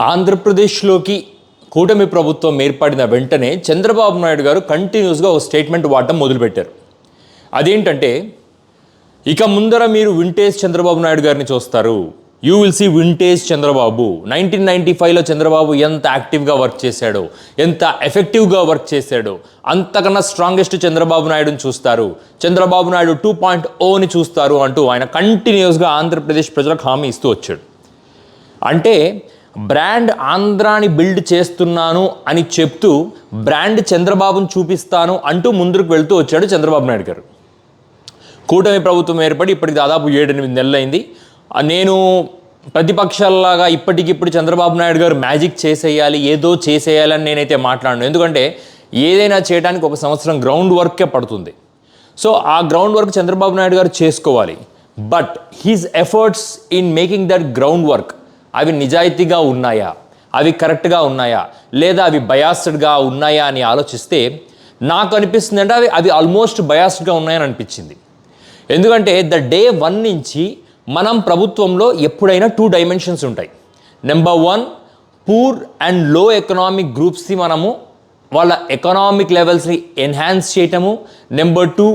ఆంధ్రప్రదేశ్లోకి కూటమి ప్రభుత్వం ఏర్పడిన వెంటనే చంద్రబాబు నాయుడు గారు కంటిన్యూస్గా ఒక స్టేట్మెంట్ వాడటం మొదలుపెట్టారు. అదేంటంటే, ఇక ముందర మీరు వింటేజ్ చంద్రబాబు నాయుడు గారిని చూస్తారు. You will see vintage Chandrababu. 1995లో చంద్రబాబు ఎంత యాక్టివ్గా వర్క్ చేశాడో, ఎంత ఎఫెక్టివ్గా వర్క్ చేశాడో, అంతకన్నా స్ట్రాంగెస్ట్ చంద్రబాబు నాయుడుని చూస్తారు. చంద్రబాబు నాయుడు 2.0ని చూస్తారు అంటూ ఆయన కంటిన్యూస్గా ఆంధ్రప్రదేశ్ ప్రజలకు హామీ ఇస్తూ వచ్చాడు. అంటే బ్రాండ్ ఆంధ్రాని బిల్డ్ చేస్తున్నాను అని చెప్తూ బ్రాండ్ చంద్రబాబును చూపిస్తాను అంటూ ముందుకు వెళ్తూ వచ్చాడు చంద్రబాబు నాయుడు గారు. కూటమి ప్రభుత్వం ఏర్పడి ఇప్పటికి దాదాపు 7-8 నెలలైంది. నేను ప్రతిపక్షాలలాగా ఇప్పటికిప్పుడు చంద్రబాబు నాయుడు గారు మ్యాజిక్ చేసేయాలి, ఏదో చేసేయాలని నేనైతే మాట్లాడను. ఎందుకంటే ఏదైనా చేయడానికి 1 సంవత్సరం గ్రౌండ్ వర్కే పడుతుంది. సో ఆ గ్రౌండ్ వర్క్ చంద్రబాబు నాయుడు గారు చేసుకోవాలి. But he's efforts in making that ground work అవి నిజాయితీగా ఉన్నాయా, అవి కరెక్ట్గా ఉన్నాయా, లేదా అవి బయాస్డ్గా ఉన్నాయా అని ఆలోచిస్తే నాకు అనిపిస్తుంది అంటే అవి ఆల్మోస్ట్ బయాస్డ్గా ఉన్నాయని అనిపించింది. ఎందుకంటే డే 1 నుంచి మనం ప్రభుత్వంలో ఎప్పుడైనా 2 డైమెన్షన్స్ ఉంటాయి. Number 1, poor and low economic గ్రూప్స్ని మనము వాళ్ళ ఎకనామిక్ లెవెల్స్ని ఎన్హాన్స్ చేయటము. Number 2,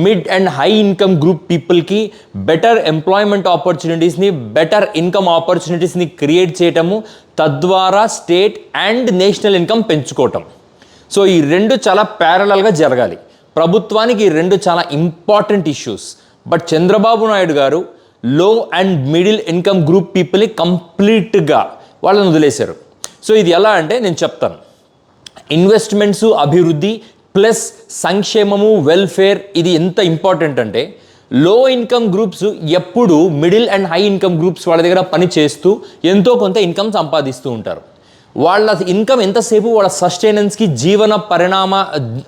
mid and high income group పీపుల్కి బెటర్ ఎంప్లాయ్మెంట్ ఆపర్చునిటీస్ని, బెటర్ ఇన్కమ్ ఆపర్చునిటీస్ని క్రియేట్ చేయటము, తద్వారా స్టేట్ అండ్ నేషనల్ ఇన్కమ్ పెంచుకోవటం. సో ఈ 2 చాలా ప్యారలల్గా జరగాలి. ప్రభుత్వానికి ఈ 2 చాలా important issues. But Chandrababu Naidu గారు low and middle income group పీపుల్ని కంప్లీట్గా వాళ్ళని వదిలేశారు. సో ఇది ఎలా అంటే నేను చెప్తాను. ఇన్వెస్ట్మెంట్స్, అభివృద్ధి ప్లస్ సంక్షేమము, వెల్ఫేర్, ఇది ఎంత ఇంపార్టెంట్ అంటే లో ఇన్కమ్ గ్రూప్స్ ఎప్పుడు middle and high income groups వాళ్ళ దగ్గర పని చేస్తూ ఎంతో కొంత ఇన్కమ్ సంపాదిస్తూ ఉంటారు. వాళ్ళ ఇన్కమ్ ఎంతసేపు వాళ్ళ సస్టైనెన్స్కి, జీవన పరిణామ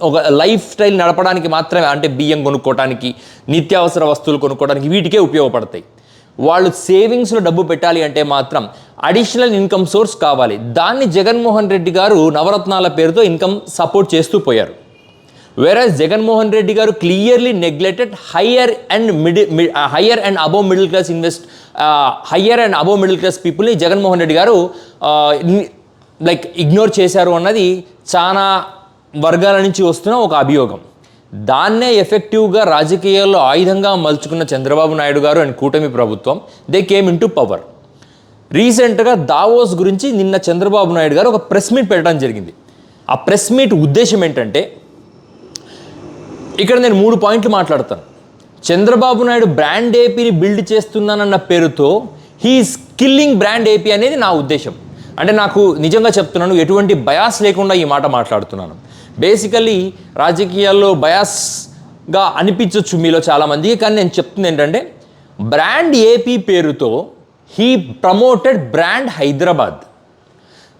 ఒక లైఫ్ స్టైల్ నడపడానికి మాత్రమే, అంటే బియ్యం కొనుక్కోవడానికి, నిత్యావసర వస్తువులు కొనుక్కోవడానికి, వీటికే ఉపయోగపడతాయి. వాళ్ళు సేవింగ్స్లో డబ్బు పెట్టాలి అంటే మాత్రం అడిషనల్ ఇన్కమ్ సోర్స్ కావాలి. దాన్ని జగన్మోహన్ రెడ్డి గారు నవరత్నాల పేరుతో ఇన్కమ్ సపోర్ట్ చేస్తూ పోయారు. వేరస్ జగన్మోహన్ రెడ్డి గారు clearly neglected higher and above middle class higher and above middle class పీపుల్ని జగన్మోహన్ రెడ్డి గారు ఇగ్నోర్ చేశారు అన్నది చాలా వర్గాల నుంచి వస్తున్న ఒక అభియోగం. దాన్నే ఎఫెక్టివ్గా రాజకీయాల్లో ఆయుధంగా మలుచుకున్న చంద్రబాబు నాయుడు గారు అండ్ కూటమి ప్రభుత్వం, they came in to power. రీసెంట్గా దావోస్ గురించి నిన్న చంద్రబాబు నాయుడు గారు ఒక ప్రెస్ మీట్ పెట్టడం జరిగింది. ఆ ప్రెస్ మీట్ ఉద్దేశం ఏంటంటే, ఇక్కడ నేను 3 పాయింట్లు మాట్లాడతాను. చంద్రబాబు నాయుడు బ్రాండ్ ఏపీని బిల్డ్ చేస్తున్నానన్న పేరుతో హీఈస్ కిల్లింగ్ బ్రాండ్ ఏపీ అనేది నా ఉద్దేశం. అంటే నాకు నిజంగా చెప్తున్నాను, ఎటువంటి బయాస్ లేకుండా ఈ మాట మాట్లాడుతున్నాను. బేసికల్లీ రాజకీయాల్లో బయాస్గా అనిపించవచ్చు మీలో చాలామందికి, కానీ నేను చెప్తుంది ఏంటంటే, బ్రాండ్ ఏపీ పేరుతో he promoted brand Hyderabad.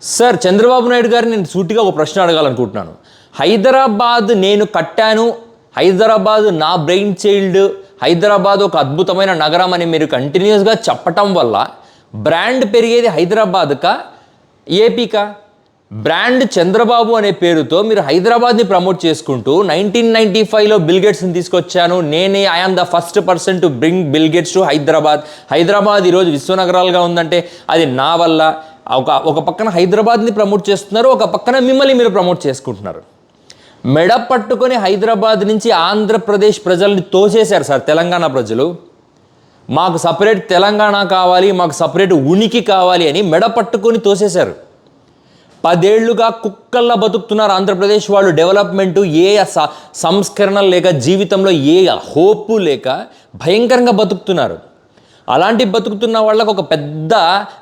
Sir, Chandrababu Naidu గారిని నేను సూటిగా ఒక ప్రశ్న అడగాలనుకుంటున్నాను. హైదరాబాద్ నేను కట్టాను, హైదరాబాద్ నా బ్రెయిన్ చైల్డ్, హైదరాబాద్ ఒక అద్భుతమైన నగరం అని మీరు కంటిన్యూస్గా చెప్పటం వల్ల బ్రాండ్ పెరిగేది హైదరాబాద్కా ఏపీకా? బ్రాండ్ చంద్రబాబు అనే పేరుతో మీరు హైదరాబాద్ని ప్రమోట్ చేసుకుంటూ 1995లో బిల్గేట్స్ని తీసుకొచ్చాను, నేనే I am the first person to bring Bill Gates to Hyderabad. Hyderabad ఈరోజు విశ్వనగరాలుగా ఉందంటే అది నా వల్ల. ఒక పక్కన హైదరాబాద్ని ప్రమోట్ చేస్తున్నారు, ఒక పక్కన మిమ్మల్ని మీరు ప్రమోట్ చేసుకుంటున్నారు. మెడ పట్టుకొని హైదరాబాద్ నుంచి ఆంధ్రప్రదేశ్ ప్రజల్ని తోసేశారు సార్ తెలంగాణ ప్రజలు. మాకు సపరేట్ తెలంగాణ కావాలి, మాకు సపరేట్ ఉనికి కావాలి అని మెడ పట్టుకొని తోసేశారు. 10 ఏళ్లుగా కుక్కల్లా బతుకుతున్నారు ఆంధ్రప్రదేశ్ వాళ్ళు. డెవలప్మెంటు, ఏ సంస్కరణ లేక, జీవితంలో ఏ హోపు లేక భయంకరంగా బతుకుతున్నారు. అలాంటి బతుకుతున్న వాళ్ళకు ఒక పెద్ద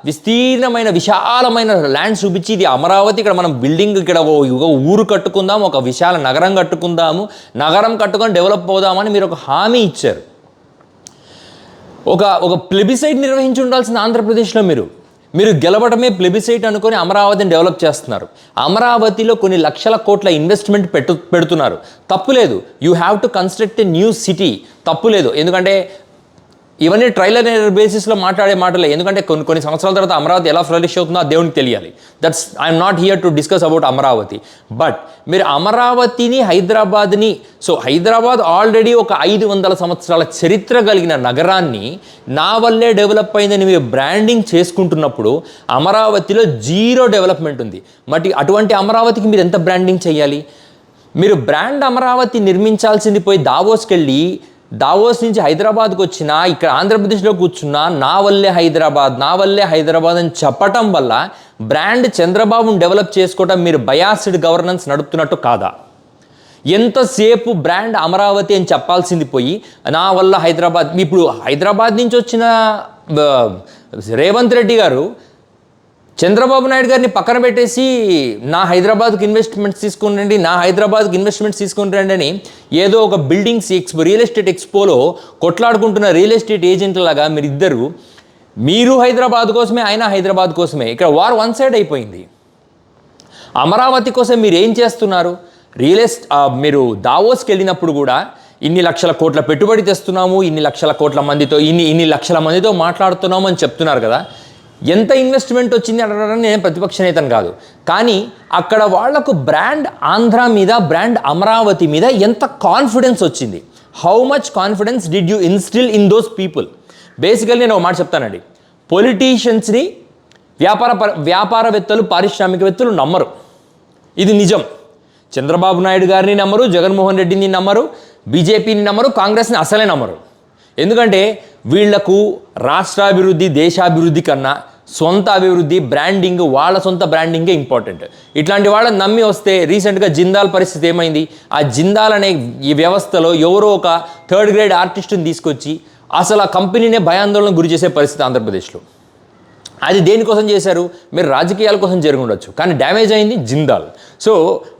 విస్తీర్ణమైన విశాలమైన ల్యాండ్ చూపించి, ఇది అమరావతి, ఇక్కడ మనం బిల్డింగ్, ఇక్కడ ఒక ఊరు కట్టుకుందాం, ఒక విశాల నగరం కట్టుకుందాము, నగరం కట్టుకొని డెవలప్ అవుదామని మీరు ఒక హామీ ఇచ్చారు. ఒక ప్లెబిసైట్ నిర్వహించి ఉండాల్సిన ఆంధ్రప్రదేశ్లో మీరు గెలవడమే ప్లెబిసైట్ అనుకొని అమరావతిని డెవలప్ చేస్తున్నారు. అమరావతిలో కొన్ని లక్షల కోట్ల ఇన్వెస్ట్మెంట్ పెడుతున్నారు, తప్పులేదు. You have to construct a new city, తప్పులేదు. ఎందుకంటే ఇవన్నీ ట్రైలర్ బేసిస్లో మాట్లాడే మాటలే, ఎందుకంటే కొన్ని సంవత్సరాల తర్వాత అమరావతి ఎలా ఫ్లరిష్ అవుతుందో ఆ దేవునికి తెలియాలి. That's I'm not here to discuss about Amaravati. But మీరు అమరావతిని, హైదరాబాద్ని, సో హైదరాబాద్ ఆల్రెడీ ఒక 500 సంవత్సరాల చరిత్ర కలిగిన నగరాన్ని నా వల్లే డెవలప్ అయిందని మీరు బ్రాండింగ్ చేసుకుంటున్నప్పుడు అమరావతిలో జీరో డెవలప్మెంట్ ఉంది. మరి అటువంటి అమరావతికి మీరు ఎంత బ్రాండింగ్ చేయాలి? మీరు బ్రాండ్ అమరావతి నిర్మించాల్సింది పోయి దావోస్కి వెళ్ళి, దావోస్ నుంచి హైదరాబాద్కి వచ్చినా, ఇక్కడ ఆంధ్రప్రదేశ్లో కూర్చున్నా నా వల్లే హైదరాబాద్ అని చెప్పటం వల్ల బ్రాండ్ చంద్రబాబును డెవలప్ చేసుకోవటం మీరు బయాస్డ్ గవర్నెన్స్ నడుపుతున్నట్టు కాదా? ఎంతసేపు బ్రాండ్ అమరావతి అని చెప్పాల్సింది పోయి నా వల్ల హైదరాబాద్. ఇప్పుడు హైదరాబాద్ నుంచి వచ్చిన రేవంత్ రెడ్డి గారు చంద్రబాబు నాయుడు గారిని పక్కన పెట్టేసి నా హైదరాబాద్కి ఇన్వెస్ట్మెంట్స్ తీసుకుని రండి అని ఏదో ఒక బిల్డింగ్స్ రియల్ ఎస్టేట్ ఎక్స్పోలో కొట్లాడుకుంటున్న రియల్ ఎస్టేట్ ఏజెంట్లలాగా మీరు హైదరాబాద్ కోసమే, ఆయన హైదరాబాద్ కోసమే. ఇక్కడ వార్ వన్ సైడ్ అయిపోయింది. అమరావతి కోసం మీరు ఏం చేస్తున్నారు? మీరు దావోస్కి వెళ్ళినప్పుడు కూడా ఇన్ని లక్షల కోట్ల పెట్టుబడి తెస్తున్నాము, ఇన్ని లక్షల మందితో మాట్లాడుతున్నాము అని చెప్తున్నారు కదా. ఎంత ఇన్వెస్ట్మెంట్ వచ్చింది అనడానికి నేను ప్రతిపక్ష నేతను కాదు, కానీ అక్కడ వాళ్లకు బ్రాండ్ ఆంధ్ర మీద, బ్రాండ్ అమరావతి మీద ఎంత కాన్ఫిడెన్స్ వచ్చింది? How much confidence did you instil in those people? Basically నేను ఒక మాట చెప్తానండి, పొలిటీషియన్స్ని వ్యాపారవేత్తలు, పారిశ్రామికవేత్తలు నమ్మరు. ఇది నిజం. చంద్రబాబు నాయుడు గారిని నమ్మరు, జగన్మోహన్ రెడ్డిని నమ్మరు, బీజేపీని నమ్మరు, కాంగ్రెస్ని అసలే నమ్మరు. ఎందుకంటే వీళ్లకు రాష్ట్రాభివృద్ధి, దేశాభివృద్ధి కన్నా సొంత అభివృద్ధి, బ్రాండింగ్, వాళ్ళ సొంత బ్రాండింగే ఇంపార్టెంట్. ఇట్లాంటి వాళ్ళని నమ్మి వస్తే రీసెంట్గా జిందాల్ పరిస్థితి ఏమైంది? ఆ జిందాల్ అనే ఈ వ్యవస్థలో ఎవరో ఒక 3rd గ్రేడ్ ఆర్టిస్టుని తీసుకొచ్చి అసలు ఆ కంపెనీనే భయాందోళనకు గురి చేసే పరిస్థితి ఆంధ్రప్రదేశ్లో. అది దేనికోసం చేశారు? మీరు రాజకీయాల కోసం జరిగి ఉండొచ్చు, కానీ డ్యామేజ్ అయింది Jindal. So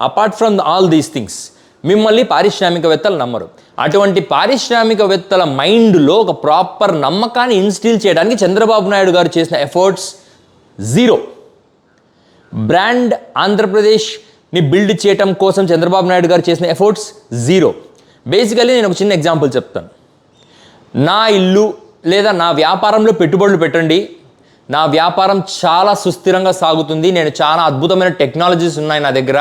apart from all these things మిమ్మల్ని పారిశ్రామికవేత్తలు నమ్మరు. అటువంటి పారిశ్రామికవేత్తల మైండ్లో ఒక ప్రాపర్ నమ్మకాన్ని ఇన్స్టిల్ చేయడానికి చంద్రబాబు నాయుడు గారు చేసిన ఎఫర్ట్స్ జీరో. బ్రాండ్ ఆంధ్రప్రదేశ్ని బిల్డ్ చేయటం కోసం చంద్రబాబు నాయుడు గారు చేసిన ఎఫర్ట్స్ జీరో. బేసికల్లీ నేను ఒక చిన్న ఎగ్జాంపుల్ చెప్తాను. నా ఇల్లు లేదా నా వ్యాపారంలో పెట్టుబడులు పెట్టండి, నా వ్యాపారం చాలా సుస్థిరంగా సాగుతుంది, నేను చాలా అద్భుతమైన టెక్నాలజీస్ ఉన్నాయి నా దగ్గర,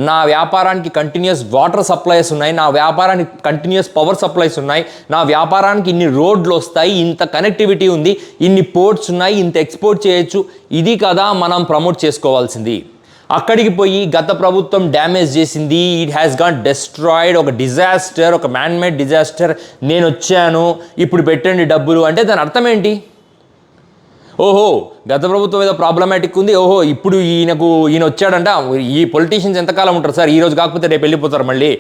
నా వ్యాపారానికి కంటిన్యూస్ వాటర్ సప్లైస్ ఉన్నాయి, నా వ్యాపారానికి కంటిన్యూస్ పవర్ సప్లైస్ ఉన్నాయి, నా వ్యాపారానికి ఇన్ని రోడ్లు వస్తాయి, ఇంత కనెక్టివిటీ ఉంది, ఇన్ని పోర్ట్స్ ఉన్నాయి, ఇంత ఎక్స్పోర్ట్ చేయొచ్చు. ఇది కదా మనం ప్రమోట్ చేసుకోవాల్సింది. అక్కడికి పోయి గత ప్రభుత్వం డ్యామేజ్ చేసింది, ఇట్ హ్యాస్ గాట్ డెస్ట్రాయిడ్, ఒక డిజాస్టర్, ఒక మ్యాన్మేడ్ డిజాస్టర్, నేను వచ్చాను ఇప్పుడు పెట్టండి డబ్బులు అంటే దాని అర్థం ఏంటి? ఓహో గత ప్రభుత్వం ఏదో ప్రాబ్లమాటిక్ ఉంది, ఓహో ఇప్పుడు ఈయన వచ్చాడంట, ఈ పొలిటీషియన్స్ ఎంతకాలం ఉంటారు సార్, ఈ రోజు కాకపోతే రేపు వెళ్ళిపోతారు, మళ్ళీ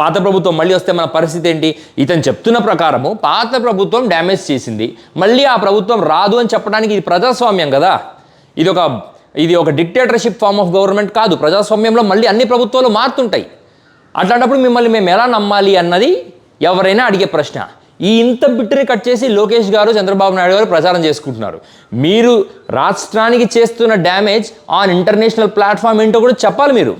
పాత ప్రభుత్వం మళ్ళీ వస్తే మన పరిస్థితి ఏంటి? ఇతను చెప్తున్న ప్రకారము పాత ప్రభుత్వం డ్యామేజ్ చేసింది, మళ్ళీ ఆ ప్రభుత్వం రాదు అని చెప్పడానికి ఇది ప్రజాస్వామ్యం కదా. ఇది ఒక డిక్టేటర్షిప్ ఫార్మ్ ఆఫ్ గవర్నమెంట్ కాదు. ప్రజాస్వామ్యంలో మళ్ళీ అన్ని ప్రభుత్వాలు మారుతుంటాయి. అట్లాంటప్పుడు మిమ్మల్ని మేము ఎలా నమ్మాలి అన్నది ఎవరైనా అడిగే ప్రశ్న. ఇంత బిట్టని కట్ చేసి లోకేష్ గారు, చంద్రబాబు నాయుడు గారు ప్రచారం చేసుకుంటున్నారు. మీరు రాష్ట్రానికి చేస్తున్న డ్యామేజ్ ఆన్ ఇంటర్నేషనల్ ప్లాట్ఫామ్ ఏంటో కూడా చెప్పాలి. మీరు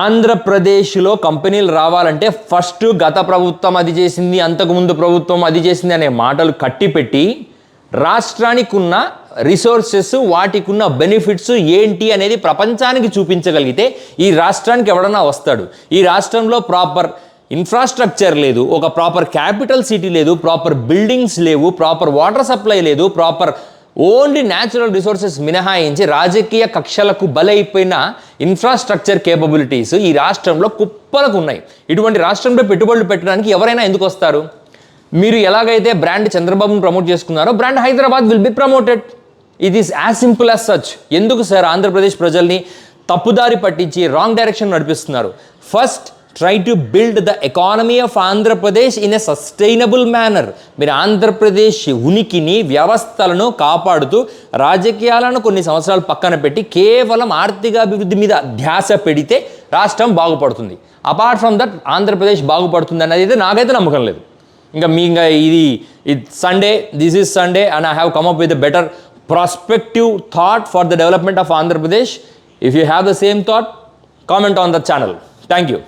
ఆంధ్రప్రదేశ్లో కంపెనీలు రావాలంటే ఫస్ట్ గత ప్రభుత్వం అది చేసింది, అంతకుముందు ప్రభుత్వం అది చేసింది అనే మాటలు కట్టిపెట్టి రాష్ట్రానికి ఉన్న రిసోర్సెస్, వాటికి ఉన్న బెనిఫిట్స్ ఏంటి అనేది ప్రపంచానికి చూపించగలిగితే ఈ రాష్ట్రానికి ఎవడన్నా వస్తాడు. ఈ రాష్ట్రంలో ప్రాపర్ ఇన్ఫ్రాస్ట్రక్చర్ లేదు, ఒక ప్రాపర్ క్యాపిటల్ సిటీ లేదు, ప్రాపర్ బిల్డింగ్స్ లేవు, ప్రాపర్ వాటర్ సప్లై లేదు, ప్రాపర్ ఓన్లీ న్యాచురల్ రిసోర్సెస్ మినహాయించి రాజకీయ కక్షలకు బలైపోయిన ఇన్ఫ్రాస్ట్రక్చర్ కేపబిలిటీస్ ఈ రాష్ట్రంలో కుప్పలకు ఉన్నాయి. ఇటువంటి రాష్ట్రంలో పెట్టుబడులు పెట్టడానికి ఎవరైనా ఎందుకు వస్తారు? మీరు ఎలాగైతే బ్రాండ్ చంద్రబాబును ప్రమోట్ చేసుకున్నారో brand Hyderabad will be promoted. It is as simple as such. ఎందుకు సార్ ఆంధ్రప్రదేశ్ ప్రజల్ని తప్పుదారి పట్టించి రాంగ్ డైరెక్షన్ నడిపిస్తున్నారు? First try to build the economy of Andhra Pradesh in a sustainable manner. మీరు ఆంధ్రప్రదేశ్ ఉనికిని, వ్యవస్థలను కాపాడుతూ రాజకీయాలను కొన్ని సంవత్సరాలు పక్కన పెట్టి కేవలం ఆర్థిక అభివృద్ధి మీద ధ్యాస పెడితే రాష్ట్రం బాగుపడుతుంది. అపార్ట్ ఫ్రమ్ దట్ ఆంధ్రప్రదేశ్ బాగుపడుతుంది అనేది అయితే నాకైతే నమ్మకం లేదు. ఇంకా ఇది Sunday, this is Sunday and I have come up with a better prospective thought for the development of Andhra Pradesh. If you have the same thought, comment on the channel. Thank you.